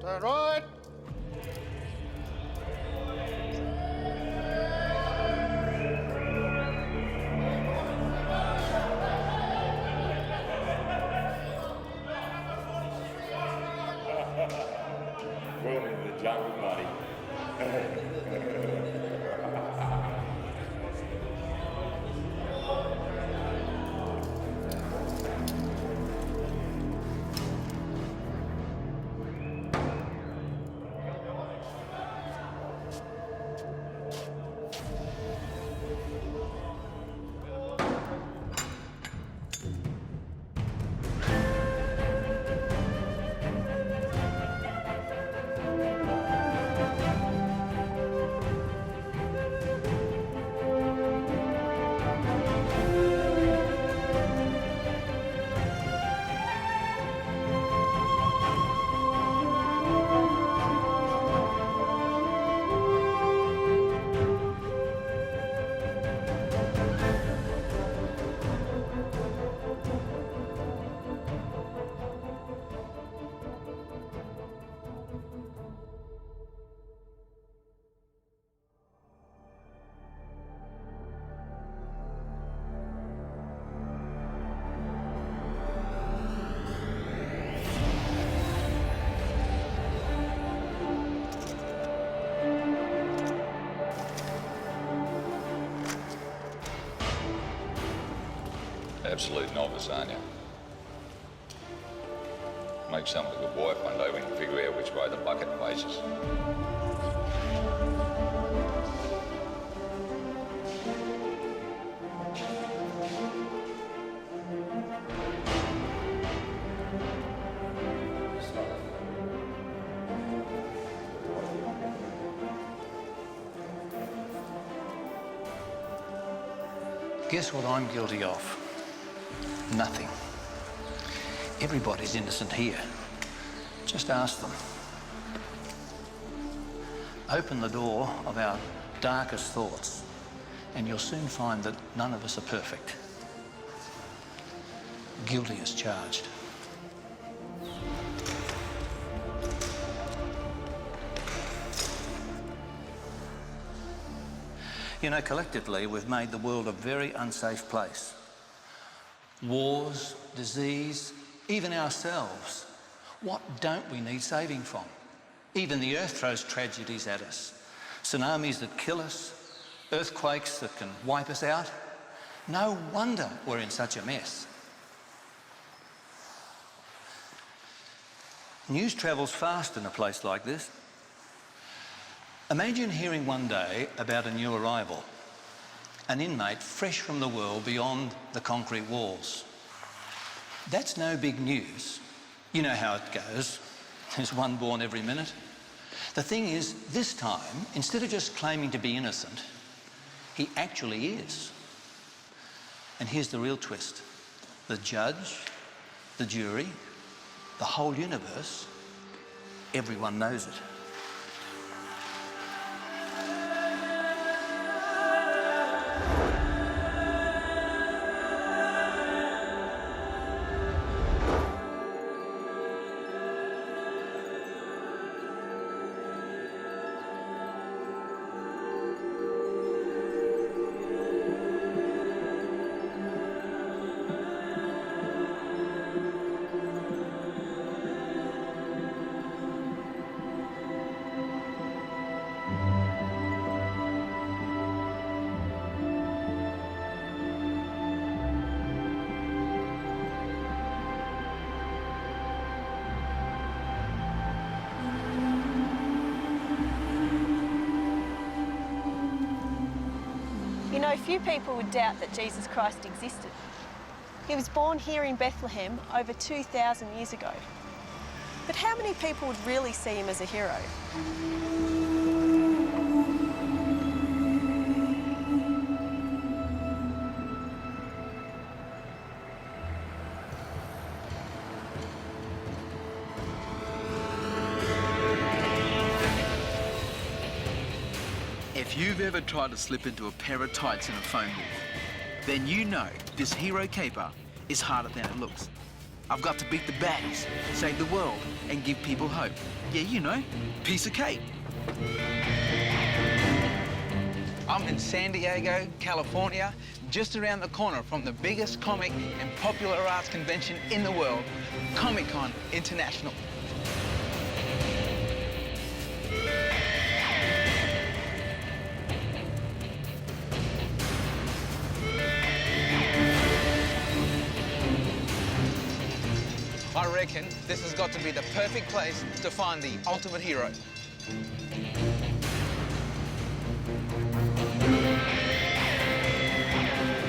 Right. Welcome to the jungle, buddy. Absolute novice, aren't you? Make someone a good wife one day when you figure out which way the bucket faces. Guess what I'm guilty of? Nothing. Everybody's innocent here. Just ask them. Open the door of our darkest thoughts, and you'll soon find that none of us are perfect. Guilty as charged. You know, collectively, we've made the world a very unsafe place. Wars, disease, even ourselves. What don't we need saving from? Even the earth throws tragedies at us. Tsunamis that kill us, earthquakes that can wipe us out. No wonder we're in such a mess. News travels fast in a place like this. Imagine hearing one day about a new arrival, an inmate fresh from the world beyond the concrete walls. That's no big news. You know how it goes. There's one born every minute. The thing is, this time, instead of just claiming to be innocent, he actually is. And here's the real twist. The judge, the jury, the whole universe, everyone knows it. You know, few people would doubt that Jesus Christ existed. He was born here in Bethlehem over 2,000 years ago. But how many people would really see him as a hero? If you've ever tried to slip into a pair of tights in a phone booth, then you know this hero caper is harder than it looks. I've got to beat the baddies, save the world, and give people hope. Yeah, you know, piece of cake. I'm in San Diego, California, just around the corner from the biggest comic and popular arts convention in the world, Comic-Con International. I reckon this has got to be the perfect place to find the ultimate hero.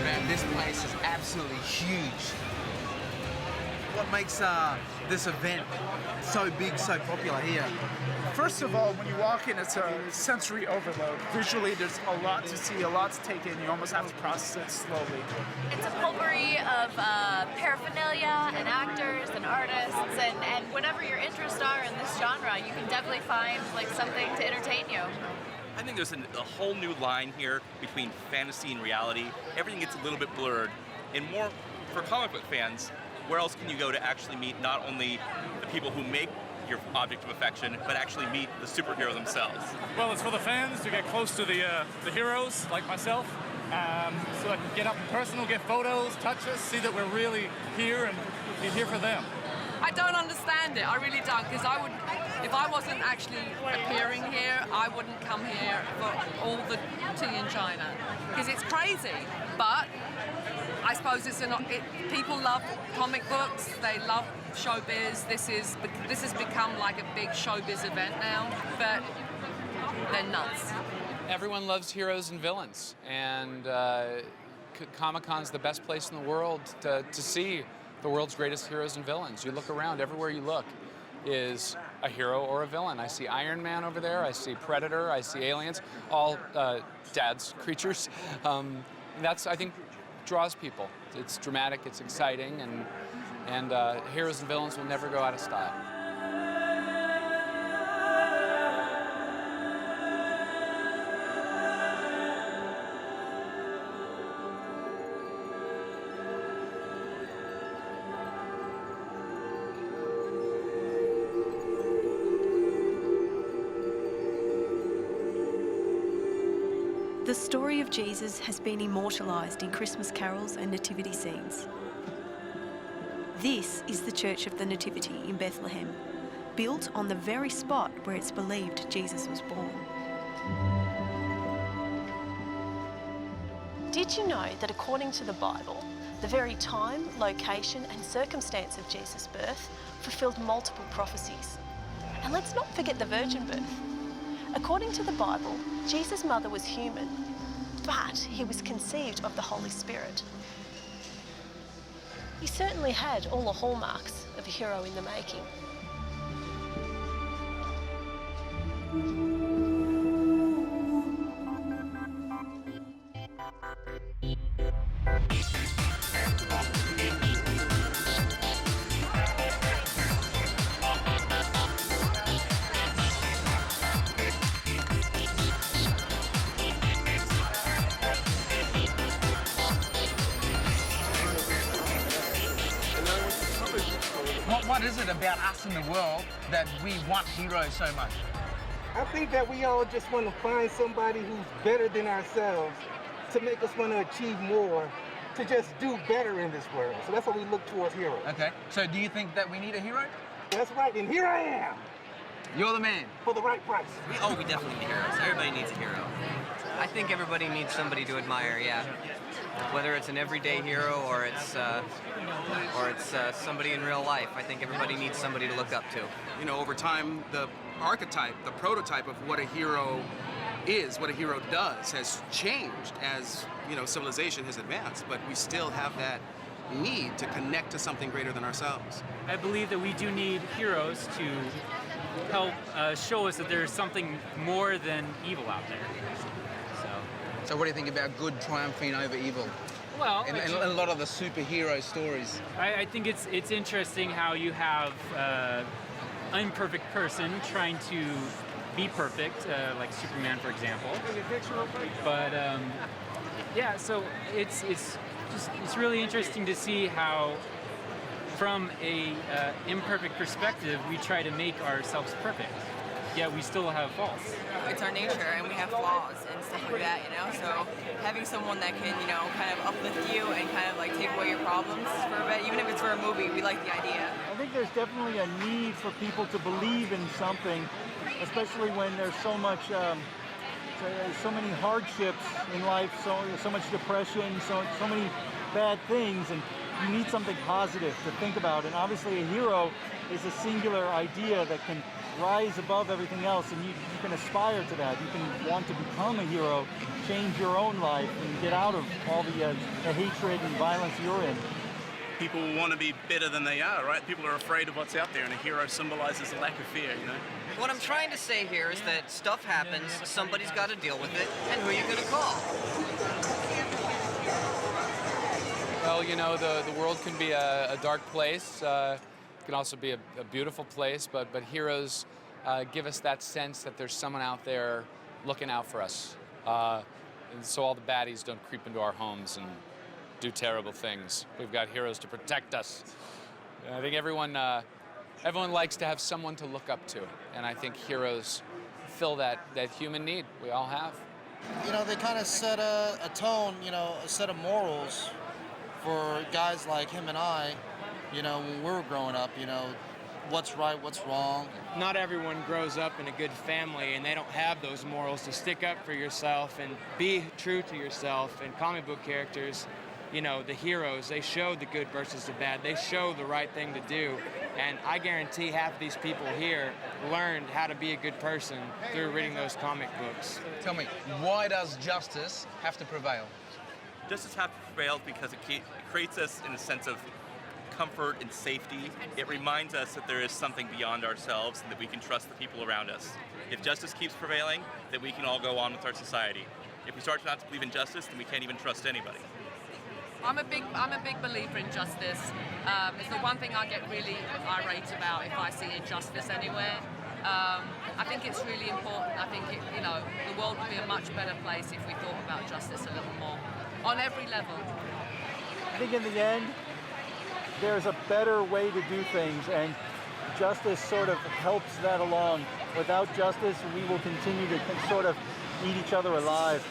Man, this place is absolutely huge. What makes this event so big, so popular here? First of all, when you walk in, it's a sensory overload. Visually, there's a lot to see, a lot to take in. You almost have to process it slowly. It's a potpourri of paraphernalia and actors and artists, and whatever your interests are in this genre, you can definitely find like something to entertain you. I think there's a whole new line here between fantasy and reality. Everything gets a little bit blurred. And more for comic book fans, where else can you go to actually meet not only the people who make your object of affection, but actually meet the superhero themselves? Well, it's for the fans to get close to the heroes, like myself, so I can get up and personal, get photos, touch us, see that we're really here and be here for them. I don't understand it, I really don't, because if I wasn't actually appearing here, I wouldn't come here for all the tea in China, because it's crazy, but I suppose people love comic books, they love showbiz. This has become like a big showbiz event now, but they're nuts. Everyone loves heroes and villains, and Comic-Con's the best place in the world to see the world's greatest heroes and villains. You look around, everywhere you look is a hero or a villain. I see Iron Man over there, I see Predator, I see aliens, all Dad's creatures. That's, I think, draws people. It's dramatic, it's exciting, and heroes and villains will never go out of style. The story of Jesus has been immortalised in Christmas carols and nativity scenes. This is the Church of the Nativity in Bethlehem, built on the very spot where it's believed Jesus was born. Did you know that according to the Bible, the very time, location and circumstance of Jesus' birth fulfilled multiple prophecies? And let's not forget the virgin birth. According to the Bible, Jesus' mother was human, but he was conceived of the Holy Spirit. He certainly had all the hallmarks of a hero in the making. What is it about us in the world that we want heroes so much? I think that we all just want to find somebody who's better than ourselves to make us want to achieve more, to just do better in this world. So that's what we look towards heroes. Okay, so do you think that we need a hero? That's right, and here I am. You're the man. For the right price. We definitely need heroes. Everybody needs a hero. I think everybody needs somebody to admire, yeah. Whether it's an everyday hero or it's somebody in real life, I think everybody needs somebody to look up to. You know, over time, the archetype, the prototype of what a hero is, what a hero does, has changed as, you know, civilization has advanced, but we still have that need to connect to something greater than ourselves. I believe that we do need heroes to help show us that there's something more than evil out there. So what do you think about good triumphing over evil? Well, and a lot of the superhero stories. I think it's interesting how you have an imperfect person trying to be perfect, like Superman, for example. But yeah, so it's really interesting to see how from a imperfect perspective, we try to make ourselves perfect. Yet we still have faults. It's our nature, and we have flaws and stuff like that, you know? So having someone that can, you know, kind of uplift you and kind of like take away your problems for a bit, even if it's for a movie, we like the idea. I think there's definitely a need for people to believe in something, especially when there's so much, so many hardships in life, so much depression, so many bad things, and you need something positive to think about. And obviously a hero is a singular idea that can rise above everything else, and you can aspire to that. You can want to become a hero, change your own life, and get out of all the hatred and violence you're in. People want to be better than they are, right? People are afraid of what's out there, and a hero symbolizes a lack of fear, you know? What I'm trying to say here is that stuff happens, somebody's got to deal with it, and who are you going to call? Well, you know, the world can be a dark place. It can also be a beautiful place, but heroes give us that sense that there's someone out there looking out for us. And so all the baddies don't creep into our homes and do terrible things. We've got heroes to protect us. And I think everyone likes to have someone to look up to, and I think heroes fill that human need we all have. You know, they kind of set a tone, you know, a set of morals for guys like him and I, you know, when we were growing up, you know, what's right, what's wrong. Not everyone grows up in a good family, and they don't have those morals to stick up for yourself and be true to yourself. And comic book characters, you know, the heroes, they show the good versus the bad. They show the right thing to do. And I guarantee half of these people here learned how to be a good person through reading those comic books. Tell me, why does justice have to prevail? Justice has to prevail because it creates us in a sense of comfort and safety. It reminds us that there is something beyond ourselves and that we can trust the people around us. If justice keeps prevailing, then we can all go on with our society. If we start not to believe in justice, then we can't even trust anybody. I'm a big believer in justice. It's the one thing I get really irate about if I see injustice anywhere. I think it's really important. I think the world would be a much better place if we thought about justice a little more, on every level. I think in the end, there's a better way to do things, and justice sort of helps that along. Without justice, we will continue to sort of eat each other alive.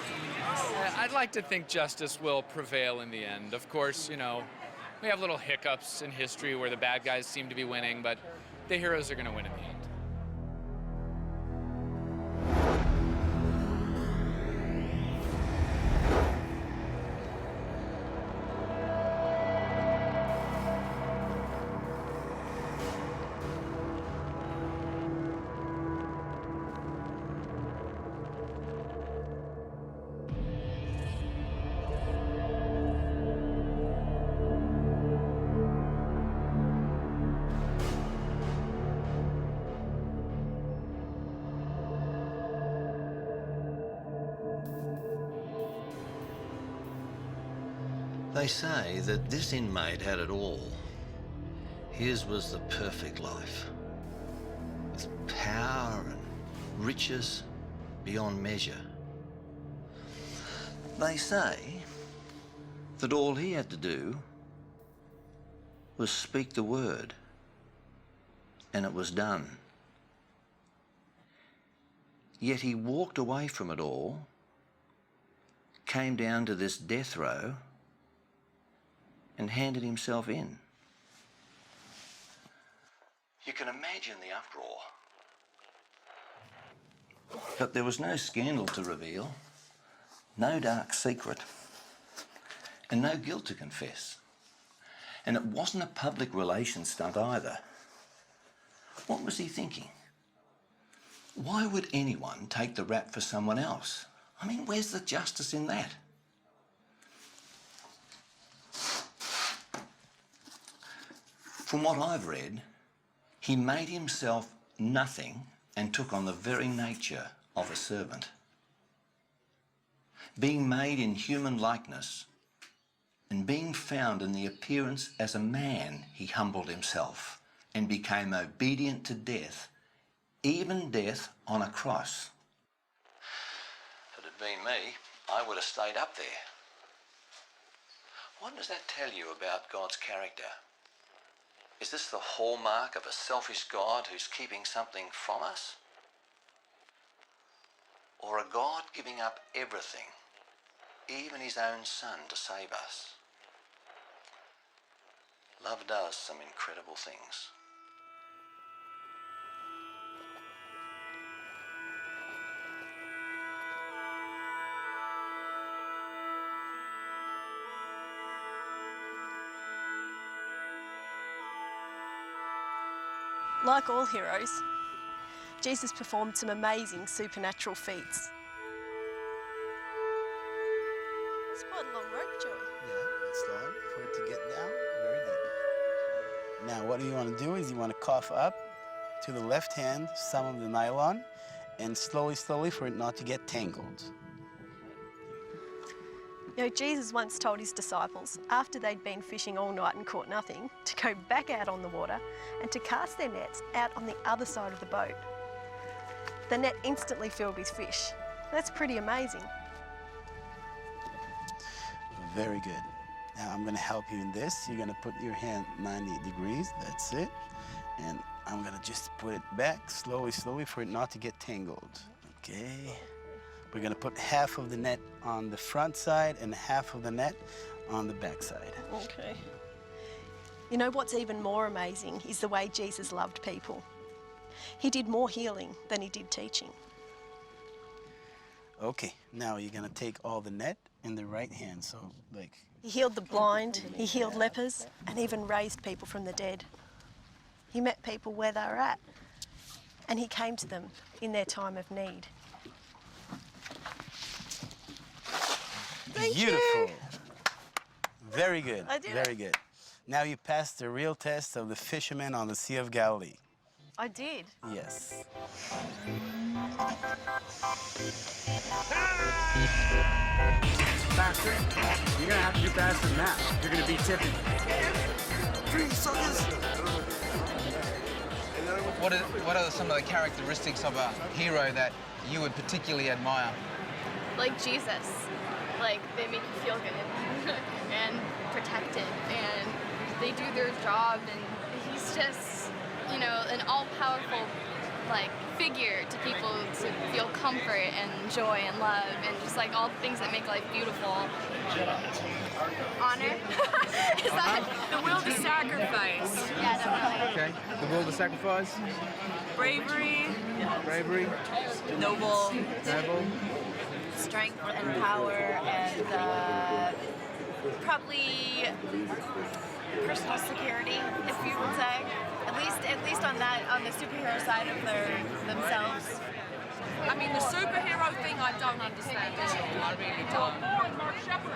I'd like to think justice will prevail in the end. Of course, you know, we have little hiccups in history where the bad guys seem to be winning, but the heroes are going to win in the end. They say that this inmate had it all. His was the perfect life, with power and riches beyond measure. They say that all he had to do was speak the word, and it was done. Yet he walked away from it all, came down to this death row, and handed himself in. You can imagine the uproar. But there was no scandal to reveal, no dark secret, and no guilt to confess. And it wasn't a public relations stunt either. What was he thinking? Why would anyone take the rap for someone else? I mean, where's the justice in that? From what I've read, he made himself nothing and took on the very nature of a servant. Being made in human likeness and being found in the appearance as a man, he humbled himself and became obedient to death, even death on a cross. If it had been me, I would have stayed up there. What does that tell you about God's character? Is this the hallmark of a selfish God who's keeping something from us? Or a God giving up everything, even his own son, to save us? Love does some incredible things. Like all heroes, Jesus performed some amazing supernatural feats. It's quite a long rope, Joey. Yeah, it's long for it to get down. Very good. Now, what you want to do is you want to cough up to the left hand some of the nylon and slowly for it not to get tangled. You know, Jesus once told his disciples, after they'd been fishing all night and caught nothing, to go back out on the water and to cast their nets out on the other side of the boat. The net instantly filled with fish. That's pretty amazing. Very good. Now I'm going to help you in this. You're going to put your hand 90 degrees. That's it. And I'm going to just put it back slowly for it not to get tangled. Okay. We're going to put half of the net on the front side and half of the net on the back side. Okay. You know what's even more amazing is the way Jesus loved people. He did more healing than he did teaching. Okay, now you're going to take all the net in the right hand, so like... He healed the blind, he healed lepers, and even raised people from the dead. He met people where they were at, and he came to them in their time of need. Beautiful. Very good. I did Very it. good. Now you passed the real test of the fishermen on the Sea of Galilee. I did. Yes. Faster. You're gonna have to do faster than that. You're gonna be tipping. What are some of the characteristics of a hero that you would particularly admire? Like Jesus. Like, they make you feel good and protected, and they do their job, and he's just, you know, an all-powerful, like, figure to people to feel comfort and joy and love and just, like, all the things that make life beautiful. Honor? Is that the will to sacrifice? Yeah, definitely. Okay. The will to sacrifice? Bravery. Bravery. Noble. Noble. Strength and power and Probably personal security, if you would say. At least on the superhero side of themselves. I mean, the superhero thing I don't understand at all. I really don't.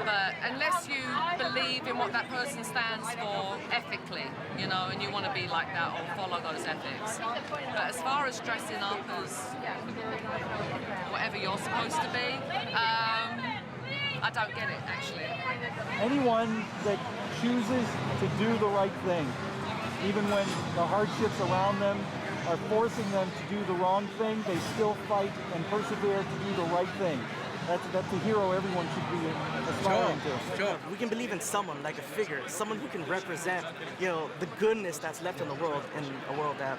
But unless you believe in what that person stands for ethically, you know, and you want to be like that or follow those ethics. But as far as dressing up as whatever you're supposed to be, I don't get it, actually. Anyone that chooses to do the right thing, even when the hardships around them are forcing them to do the wrong thing, they still fight and persevere to do the right thing. That's a hero everyone should be aspiring to. Sure. We can believe in someone, like a figure, someone who can represent, you know, the goodness that's left in the world, in a world that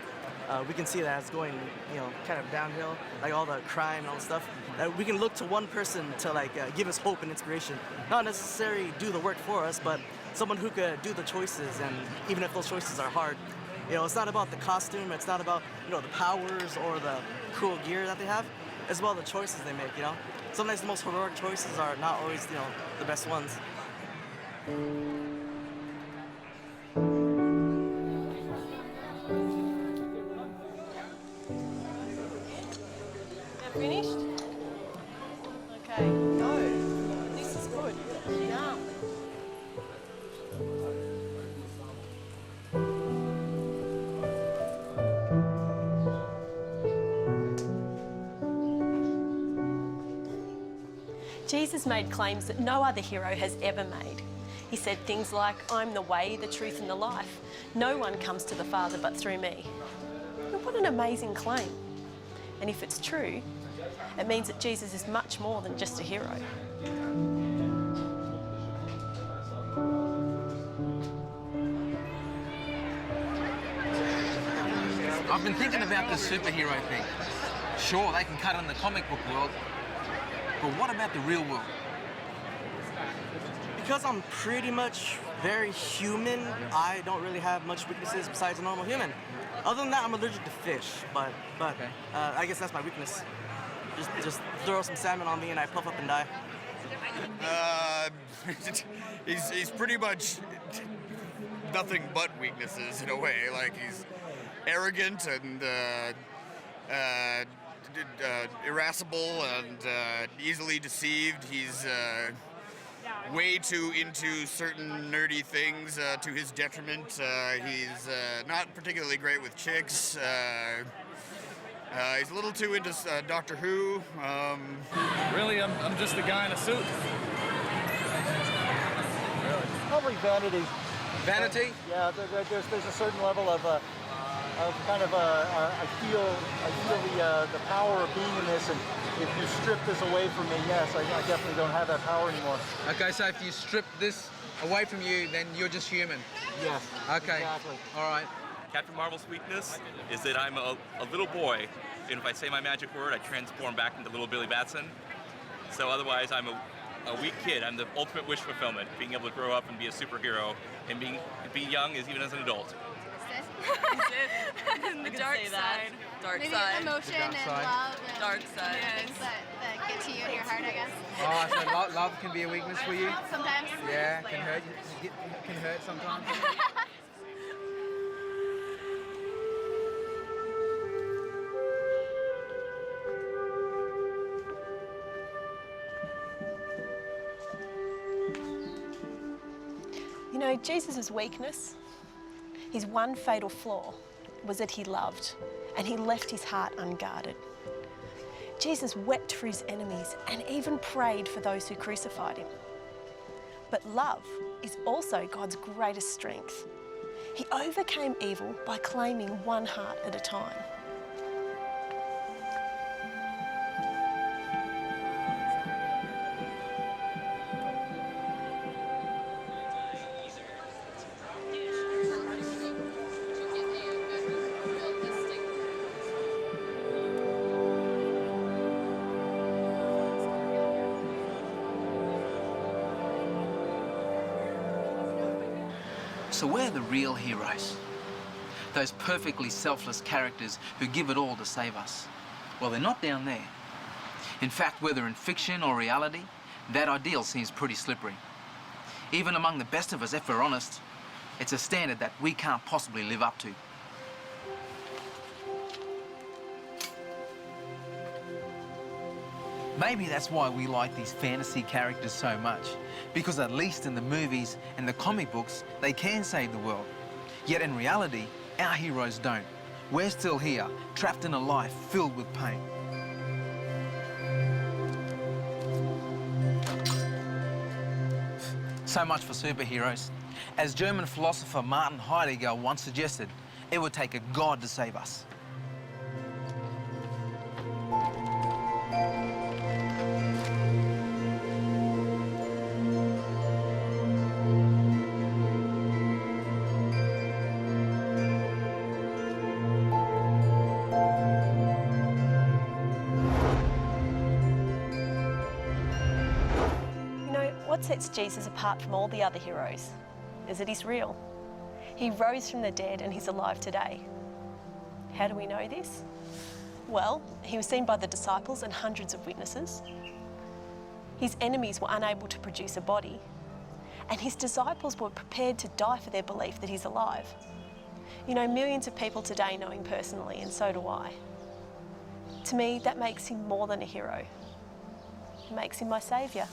we can see that it's going, you know, kind of downhill, like all the crime and all the stuff. We can look to one person to like give us hope and inspiration. Not necessarily do the work for us, but someone who could do the choices, and even if those choices are hard. You know, it's not about the costume, it's not about, you know, the powers or the cool gear that they have. It's about the choices they make, you know? Sometimes the most heroic choices are not always, you know, the best ones. Finished? Okay, go. This is good. Yum. Jesus made claims that no other hero has ever made. He said things like, "I'm the way, the truth, and the life. No one comes to the Father but through me." And what an amazing claim. And if it's true, it means that Jesus is much more than just a hero. I've been thinking about this superhero thing. Sure, they can cut in the comic book world, but what about the real world? Because I'm pretty much very human, I don't really have much weaknesses besides a normal human. Other than that, I'm allergic to fish, but I guess that's my weakness. Just throw some salmon on me and I puff up and die. He's pretty much nothing but weaknesses in a way. Like, he's arrogant and irascible and easily deceived. He's way too into certain nerdy things to his detriment. He's not particularly great with chicks. He's a little too into Doctor Who. Really, I'm just a guy in a suit. Probably vanity. Vanity? Yeah, there's a certain level of kind of I feel the power of being in this, and if you strip this away from me, yes, I definitely don't have that power anymore. Okay, so if you strip this away from you, then you're just human? Yes. Okay. Exactly. All right. Captain Marvel's weakness is that I'm a little boy, and if I say my magic word, I transform back into little Billy Batson. So otherwise, I'm a weak kid. I'm the ultimate wish fulfillment, being able to grow up and be a superhero, and be young as even as an adult. The dark side. Dark Maybe side. emotion dark and side. love and Dark side. things that get to you in your heart, I guess. Oh, so love can be a weakness for you? Sometimes. Yeah, can hurt. Can hurt sometimes. You know, Jesus' weakness, his one fatal flaw, was that he loved, and he left his heart unguarded. Jesus wept for his enemies and even prayed for those who crucified him. But love is also God's greatest strength. He overcame evil by claiming one heart at a time. So we're the real heroes. Those perfectly selfless characters who give it all to save us. Well, they're not down there. In fact, whether in fiction or reality, that ideal seems pretty slippery. Even among the best of us, if we're honest, it's a standard that we can't possibly live up to. Maybe that's why we like these fantasy characters so much, because at least in the movies and the comic books, they can save the world. Yet in reality, our heroes don't. We're still here, trapped in a life filled with pain. So much for superheroes. As German philosopher Martin Heidegger once suggested, it would take a god to save us. What sets Jesus apart from all the other heroes is that he's real. He rose from the dead and he's alive today. How do we know this? Well, he was seen by the disciples and hundreds of witnesses. His enemies were unable to produce a body, and his disciples were prepared to die for their belief that he's alive. You know, millions of people today know him personally, and so do I. To me, that makes him more than a hero. It makes him my saviour.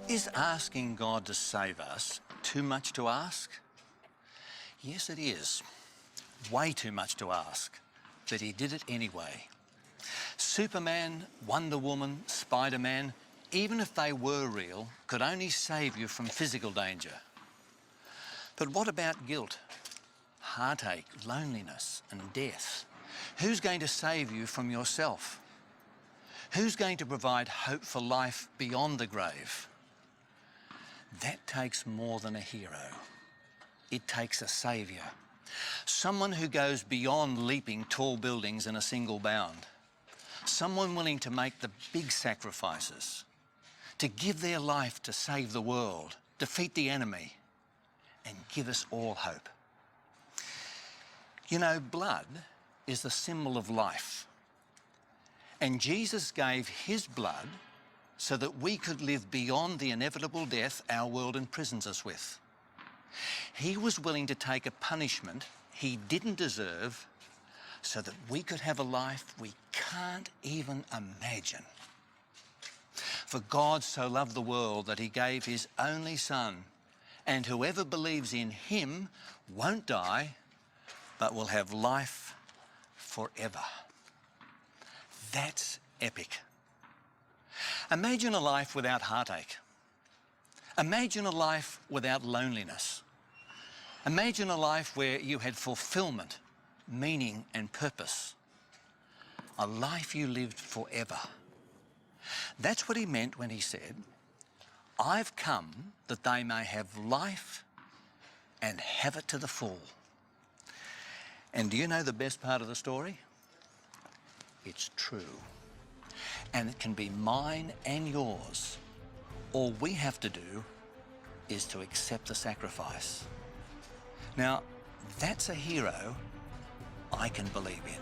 Is asking God to save us too much to ask? Yes, it is. way too much to ask, but he did it anyway. Superman, Wonder Woman, Spider-Man, even if they were real, could only save you from physical danger. But what about guilt, heartache, loneliness, and death? Who's going to save you from yourself? Who's going to provide hope for life beyond the grave? That takes more than a hero. It takes a saviour. Someone who goes beyond leaping tall buildings in a single bound. Someone willing to make the big sacrifices, to give their life to save the world, defeat the enemy, and give us all hope. You know, blood is the symbol of life. And Jesus gave his blood so that we could live beyond the inevitable death our world imprisons us with. He was willing to take a punishment he didn't deserve so that we could have a life we can't even imagine. For God so loved the world that he gave his only Son, and whoever believes in him won't die, but will have life forever. That's epic. Imagine a life without heartache. Imagine a life without loneliness. Imagine a life where you had fulfillment, meaning and purpose. A life you lived forever. That's what he meant when he said, I've come that they may have life and have it to the full. And do you know the best part of the story? It's true. And it can be mine and yours. All we have to do is to accept the sacrifice. Now, that's a hero I can believe in.